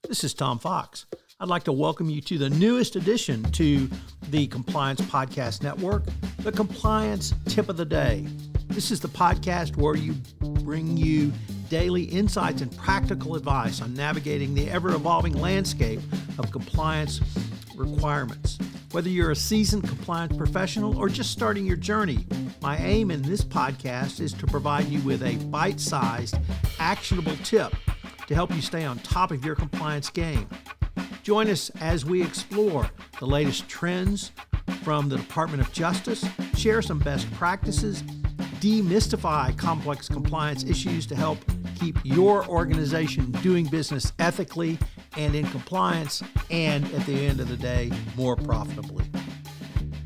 This is Tom Fox. I'd like to welcome you to the newest addition to the Compliance Podcast Network, the Compliance Tip of the Day. This is the podcast where we bring you daily insights and practical advice on navigating the ever-evolving landscape of compliance requirements. Whether you're a seasoned compliance professional or just starting your journey, my aim in this podcast is to provide you with a bite-sized, actionable tip to help you stay on top of your compliance game. Join us as we explore the latest trends from the Department of Justice, share some best practices, demystify complex compliance issues to help keep your organization doing business ethically and in compliance, and at the end of the day, more profitably.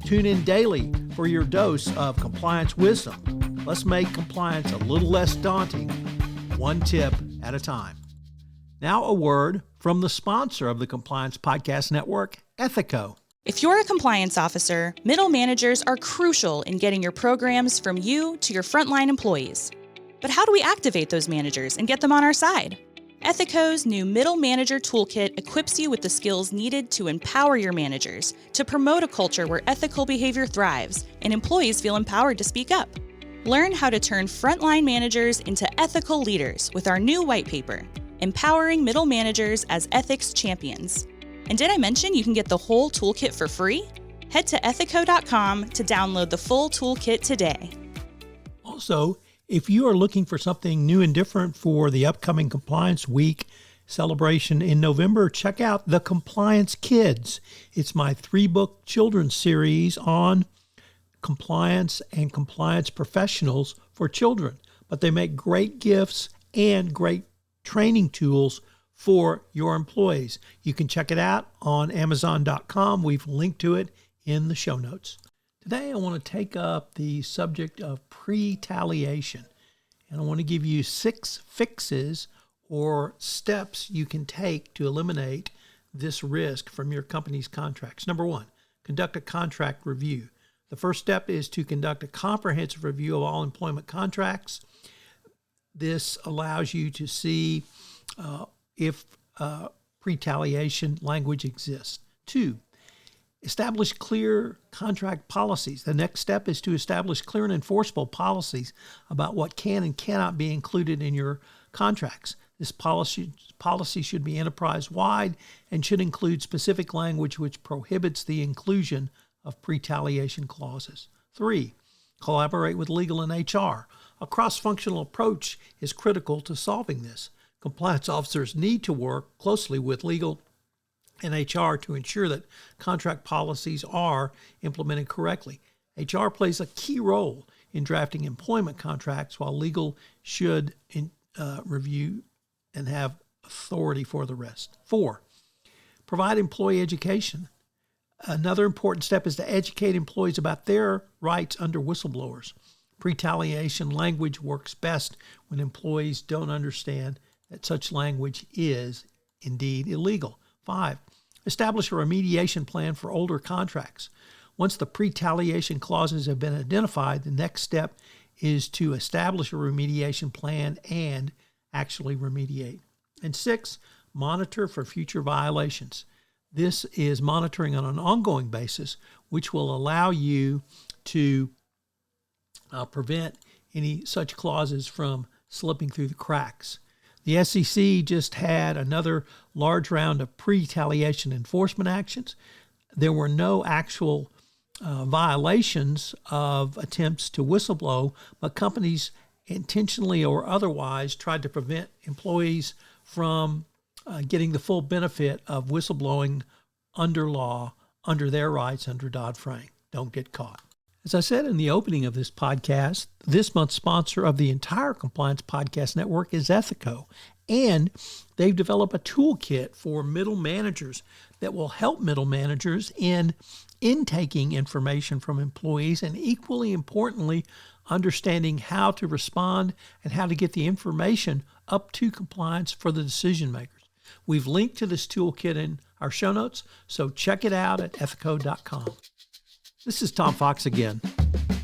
Tune in daily for your dose of compliance wisdom. Let's make compliance a little less daunting, one tip at a time. Now a word from the sponsor of the Compliance Podcast Network, Ethico. If you're a compliance officer, middle managers are crucial in getting your programs from you to your frontline employees. But how do we activate those managers and get them on our side? Ethico's new Middle Manager Toolkit equips you with the skills needed to empower your managers, to promote a culture where ethical behavior thrives and employees feel empowered to speak up. Learn how to turn frontline managers into ethical leaders with our new white paper, Empowering Middle Managers as Ethics Champions. And did I mention you can get the whole toolkit for free? Head to ethico.com to download the full toolkit today. Also, if you are looking for something new and different for the upcoming Compliance Week celebration in November, check out The Compliance Kids. It's my 3-book children's series on compliance and compliance professionals for children. But they make great gifts and great training tools for your employees. You can check it out on Amazon.com. We've linked to it in the show notes. Today, I want to take up the subject of retaliation, and I want to give you 6 fixes or steps you can take to eliminate this risk from your company's contracts. Number 1, conduct a contract review. The first step is to conduct a comprehensive review of all employment contracts. This allows you to see if retaliation language exists. 2, establish clear contract policies. The next step is to establish clear and enforceable policies about what can and cannot be included in your contracts. This policy should be enterprise-wide and should include specific language which prohibits the inclusion of retaliation clauses. 3, collaborate with legal and HR. A cross-functional approach is critical to solving this. Compliance officers need to work closely with legal and HR to ensure that contract policies are implemented correctly. HR plays a key role in drafting employment contracts, while legal should review and have authority for the rest. 4, provide employee education. Another important step is to educate employees about their rights under whistleblowers. Retaliation language works best when employees don't understand that such language is indeed illegal. 5, establish a remediation plan for older contracts. Once the retaliation clauses have been identified, the next step is to establish a remediation plan and actually remediate. And 6, monitor for future violations. This is monitoring on an ongoing basis, which will allow you to prevent any such clauses from slipping through the cracks. The SEC just had another large round of retaliation enforcement actions. There were no actual violations of attempts to whistleblow, but companies intentionally or otherwise tried to prevent employees from getting the full benefit of whistleblowing under law, under their rights, under Dodd-Frank. Don't get caught. As I said in the opening of this podcast, this month's sponsor of the entire Compliance Podcast Network is Ethico, and they've developed a toolkit for middle managers that will help middle managers in intaking information from employees and, equally importantly, understanding how to respond and how to get the information up to compliance for the decision makers. We've linked to this toolkit in our show notes, so check it out at ethico.com. This is Tom Fox again.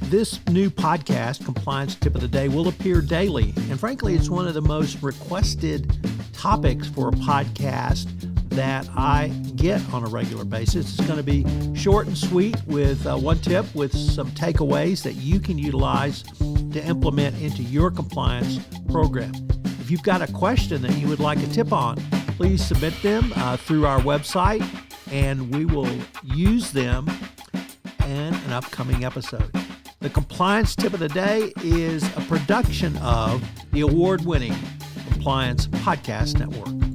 This new podcast, Compliance Tip of the Day, will appear daily. And frankly, it's one of the most requested topics for a podcast that I get on a regular basis. It's going to be short and sweet with one tip with some takeaways that you can utilize to implement into your compliance program. If you've got a question that you would like a tip on, please submit them through our website, and we will use them in an upcoming episode. The compliance tip of the day is a production of the award-winning Compliance Podcast Network.